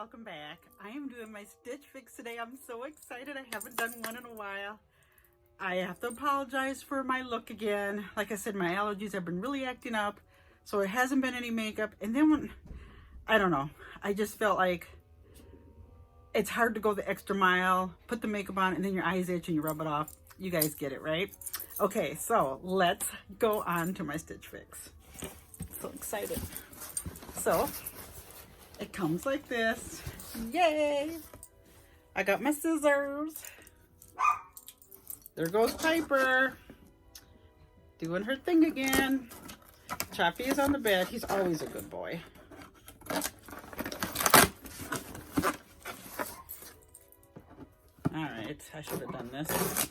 welcome back. I am doing my Stitch Fix today. I'm so excited. I haven't done one in a while. I have to apologize for my look again. Like I said, my allergies have been really acting up, so it hasn't been any makeup. And then I don't know, I just felt like it's hard to go the extra mile, put the makeup on, and then your eyes itch and you rub it off. You guys get it, right? Okay, so let's go on to my Stitch Fix. So excited. So it comes like this. Yay! I got my scissors. There goes Piper. Doing her thing again. Choppy is on the bed. He's always a good boy. Alright, I should have done this.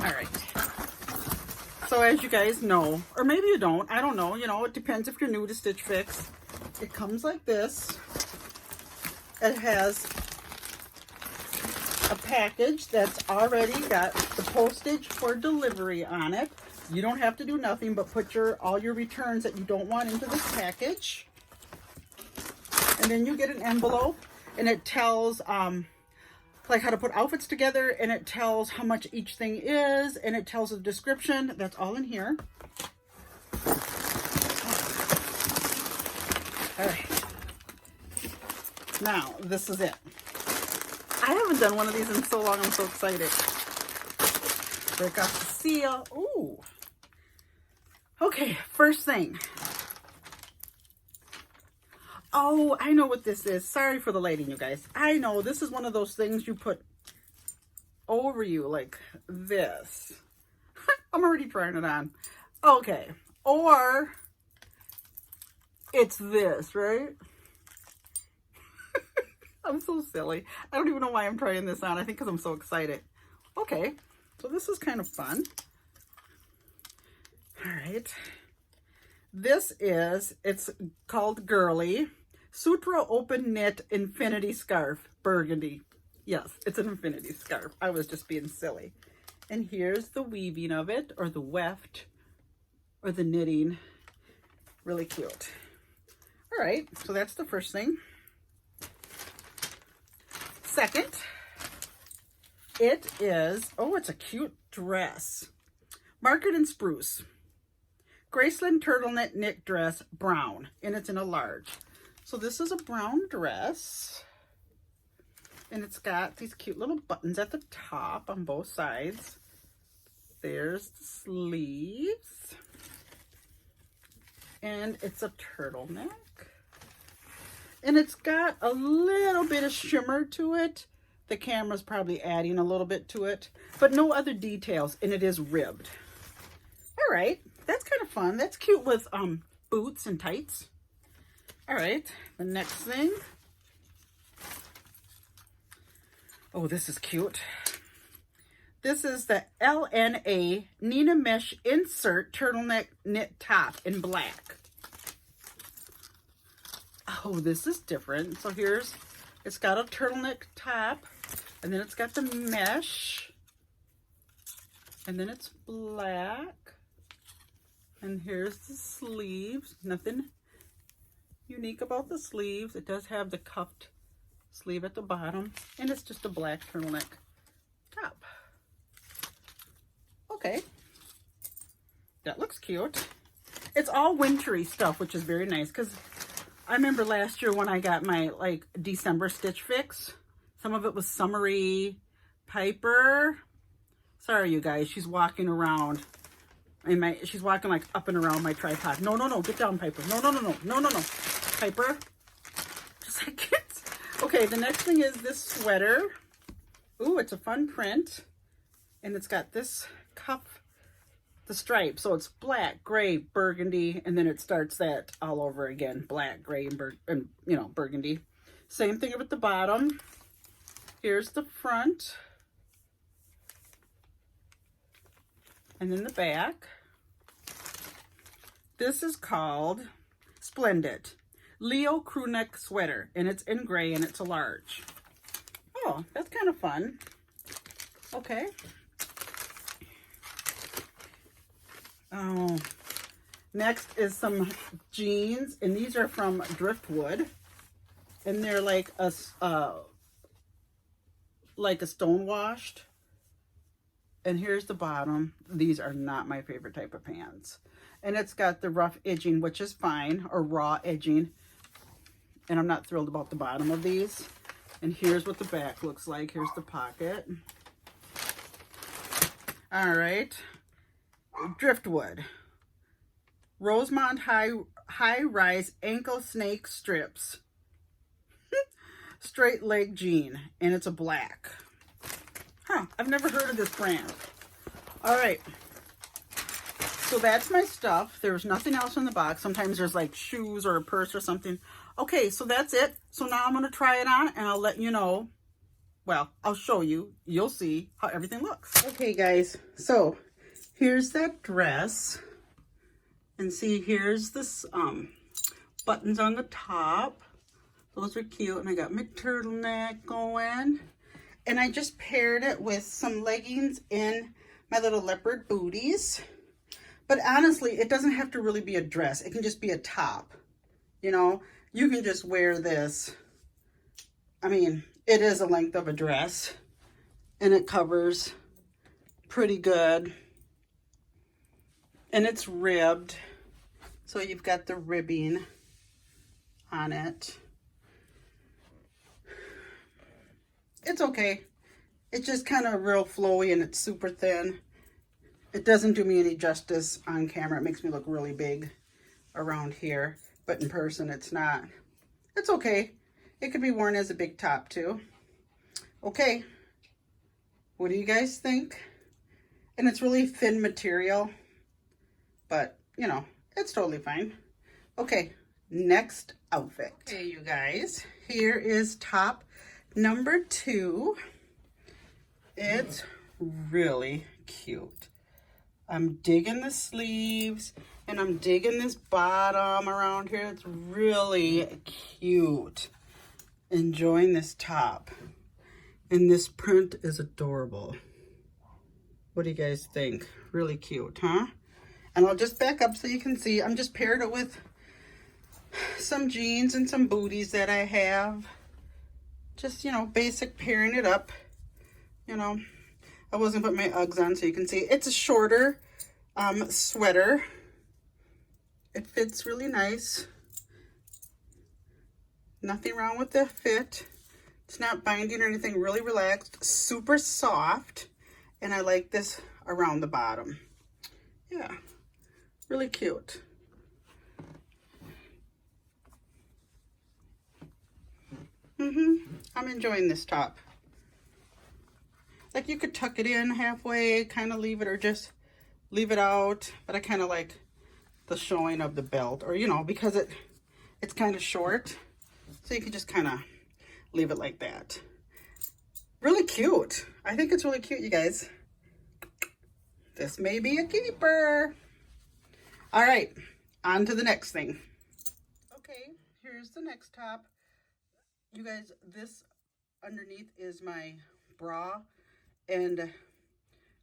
Alright. So as you guys know, or maybe you don't, I don't know, you know, it depends if you're new to Stitch Fix. It comes like this. It has a package that's already got the postage for delivery on it. You don't have to do nothing but put all your returns that you don't want into this package. And then you get an envelope, and it tells like how to put outfits together, and it tells how much each thing is, and it tells the description. That's all in here. All right. Now, this is it. I haven't done one of these in so long. I'm so excited. Break off the seal. Ooh. Okay, first thing. Oh, I know what this is. Sorry for the lighting, you guys. I know this is one of those things you put over you like this. I'm already trying it on. Okay. Or it's this, right? I'm so silly. I don't even know why I'm trying this on. I think because I'm so excited. Okay. So this is kind of fun. All right. It's called Girly. Sutra Open Knit Infinity Scarf, burgundy. Yes, it's an infinity scarf. I was just being silly. And here's the weaving of it, or the weft, or the knitting. Really cute. All right, so that's the first thing. Second, it is, oh, it's a cute dress. Market and Spruce. Graceland turtleneck knit dress, brown, and it's in a large. So this is a brown dress, and it's got these cute little buttons at the top on both sides. There's the sleeves, and it's a turtleneck, and it's got a little bit of shimmer to it. The camera's probably adding a little bit to it, but no other details, and it is ribbed. All right, that's kind of fun. That's cute with boots and tights. All right, the next thing. Oh, this is cute. This is the LNA Nina Mesh Insert Turtleneck Knit Top in black. Oh, this is different. So it's got a turtleneck top, and then it's got the mesh, and then it's black. And here's the sleeves. Nothing unique about the sleeves. It does have the cuffed sleeve at the bottom, and it's just a black turtleneck top. Okay, that looks cute. It's all wintry stuff, which is very nice, because I remember last year when I got my like December Stitch Fix, some of it was summery. Piper, sorry you guys, she's walking around. She's walking like up and around my tripod. No, get down, Piper. No. Piper, just a second. Okay, the next thing is this sweater. Ooh, it's a fun print. And it's got this cuff, the stripe. So it's black, gray, burgundy, and then it starts that all over again. Black, gray, and burgundy. Same thing at the bottom. Here's the front. And then the back. This is called Splendid Leo crew neck sweater, and it's in gray, and it's a large. Oh, that's kind of fun. Okay. Oh, next is some jeans, and these are from Driftwood. and they're like a stone washed. And here's the bottom. These are not my favorite type of pants. And it's got the rough edging, which is fine, or raw edging. And I'm not thrilled about the bottom of these. And here's what the back looks like. Here's the pocket. All right. Driftwood. Rosemont high rise ankle snake strips. Straight leg jean. And it's a black. Huh, I've never heard of this brand. All right. So that's my stuff. There's nothing else in the box. Sometimes there's like shoes or a purse or something. Okay, so that's it. So now I'm going to try it on and I'll let you know. Well, I'll show you. You'll see how everything looks. Okay, guys. So here's that dress. And see, here's this buttons on the top. Those are cute. And I got my turtleneck going. And I just paired it with some leggings in my little leopard booties. But honestly, it doesn't have to really be a dress. It can just be a top. You know, you can just wear this. I mean, it is a length of a dress. And it covers pretty good. And it's ribbed. So you've got the ribbing on it. It's okay. It's just kind of real flowy and it's super thin. It doesn't do me any justice on camera. It makes me look really big around here. But in person, it's not. It's okay. It could be worn as a big top too. Okay. What do you guys think? And it's really thin material. But, you know, it's totally fine. Okay. Next outfit. Okay, you guys. Here is top number 2. It's really cute. I'm digging the sleeves and I'm digging this bottom around here. It's really cute. Enjoying this top. And this print is adorable. What do you guys think? Really cute, huh? And I'll just back up so you can see. I'm just paired it with some jeans and some booties that I have. Just, you know, basic pairing it up. You know, I wasn't putting my Uggs on so you can see. It's a shorter sweater. It fits really nice. Nothing wrong with the fit. It's not binding or anything. Really relaxed. Super soft. And I like this around the bottom. Yeah. Really cute. I'm enjoying this top. Like you could tuck it in halfway, kind of leave it, or just leave it out. But I kind of like the showing of the belt, or, you know, because it's kind of short. So you can just kind of leave it like that. Really cute. I think it's really cute, you guys. This may be a keeper. All right, on to the next thing. Okay, here's the next top. You guys, this underneath is my bra. And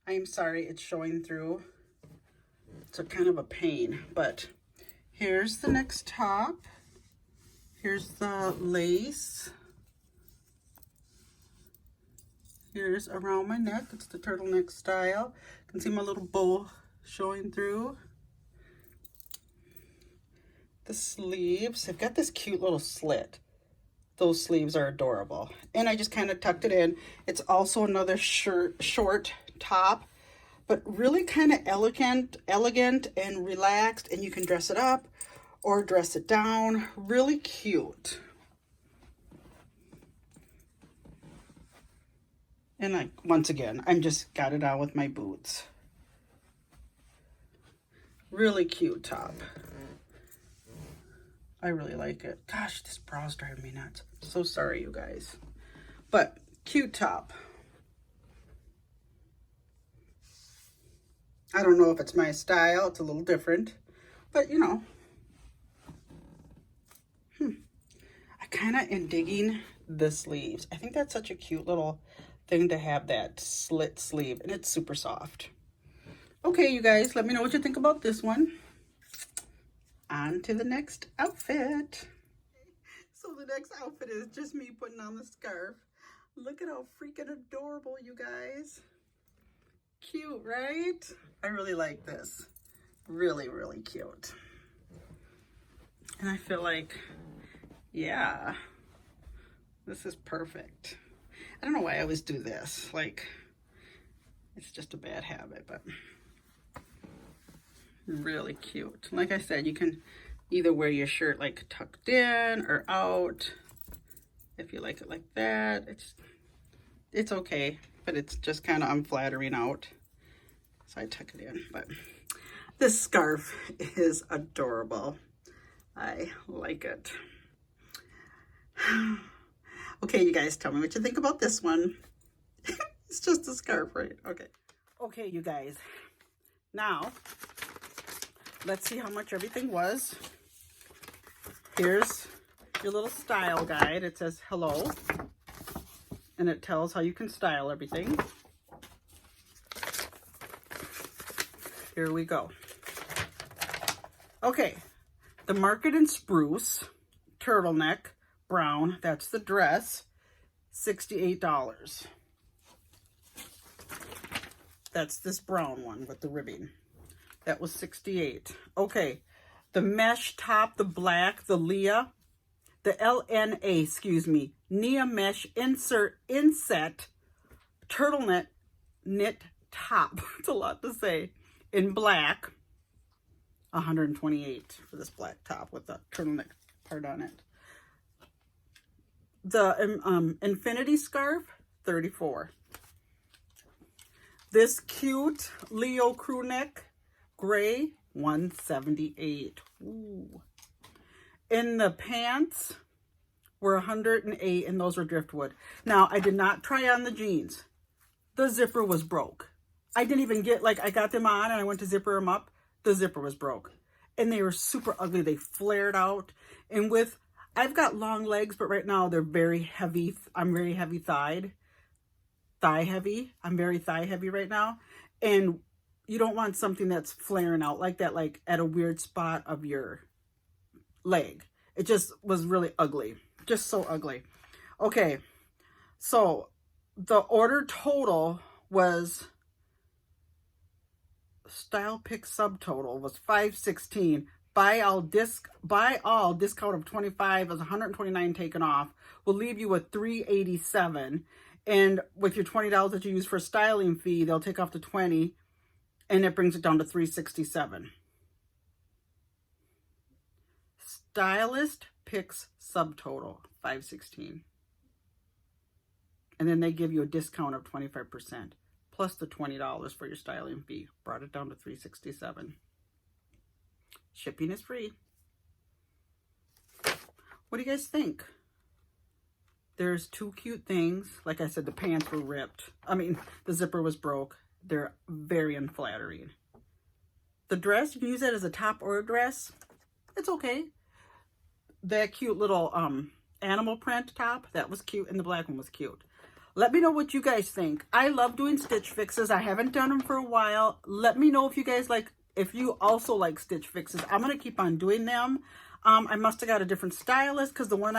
I'm sorry it's showing through. It's a kind of a pain, but here's the next top. Here's the lace. Here's around my neck. It's the turtleneck style. You can see my little bow showing through. The sleeves, I've got this cute little slit. Those sleeves are adorable. And I just kind of tucked it in. It's also another short top, but really kind of elegant and relaxed. And you can dress it up or dress it down. Really cute. And like, once again, I'm just got it on with my boots. Really cute top. I really like it. Gosh, this bra's driving me nuts. So sorry, you guys. But cute top. I don't know if it's my style. It's a little different. But, you know. I kind of am digging the sleeves. I think that's such a cute little thing to have, that slit sleeve. And it's super soft. Okay, you guys. Let me know what you think about this one. On to the next outfit. So the next outfit is just me putting on the scarf. Look at how freaking adorable, you guys. Cute, right? I really like this. Really, really cute. And I feel like, yeah, this is perfect. I don't know why I always do this. Like, it's just a bad habit, but really cute. Like I said, you can either wear your shirt like tucked in or out. If you like it like that, it's okay, but it's just kind of unflattering out. So I tuck it in, but this scarf is adorable. I like it. Okay, you guys, tell me what you think about this one. It's just a scarf, right? Okay. Okay, you guys. Now, let's see how much everything was. Here's your little style guide. It says hello, and it tells how you can style everything. Here we go. Okay, the Market and Spruce turtleneck brown, that's the dress, $68. That's this brown one with the ribbing. That was $68. Okay, the mesh top, the black, the Leah, the LNA, excuse me, Nia mesh inset turtleneck knit top. It's a lot to say. In black, $128 for this black top with the turtleneck part on it. The infinity scarf, $34. This cute Leo crew neck, gray, $178. Ooh. In the pants were $108, and those were driftwood. Now, I did not try on the jeans. The zipper was broke. I didn't even get, like, I got them on and I went to zipper them up. The zipper was broke. And they were super ugly. They flared out. And with, I've got long legs, but right now they're very heavy. I'm very heavy thighed. Thigh heavy. I'm very thigh heavy right now. And you don't want something that's flaring out like that, like at a weird spot of your leg. It just was really ugly. Just so ugly. Okay. So the order total was, style pick subtotal was $516. Buy all discount of $25 is $129 taken off. Will leave you with $387. And with your $20 that you use for styling fee, they'll take off the $20, and it brings it down to $367. Stylist picks subtotal $516. And then they give you a discount of 25%. Plus the $20 for your styling fee. Brought it down to $367. Shipping is free. What do you guys think? There's two cute things. Like I said, the pants were ripped. I mean, the zipper was broke. They're very unflattering. The dress, you can use that as a top or a dress. It's okay. That cute little animal print top, that was cute. And the black one was cute. Let me know what you guys think. I love doing Stitch Fixes. I haven't done them for a while. Let me know if you guys like, if you also like Stitch Fixes. I'm going to keep on doing them. I must have got a different stylist because the one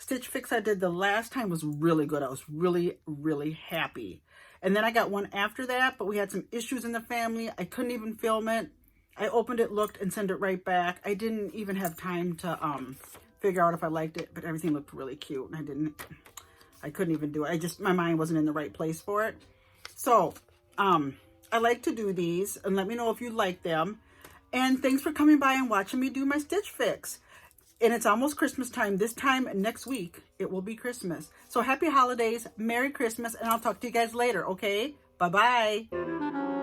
Stitch Fix I did the last time was really good. I was really, really happy. And then I got one after that, but we had some issues in the family. I couldn't even film it. I opened it, looked, and sent it right back. I didn't even have time to figure out if I liked it, but everything looked really cute, and I couldn't even do it. My mind wasn't in the right place for it. So, I like to do these, and let me know if you like them. And thanks for coming by and watching me do my Stitch Fix. And it's almost Christmas time. This time next week, it will be Christmas. So happy holidays, Merry Christmas, and I'll talk to you guys later, okay? Bye-bye.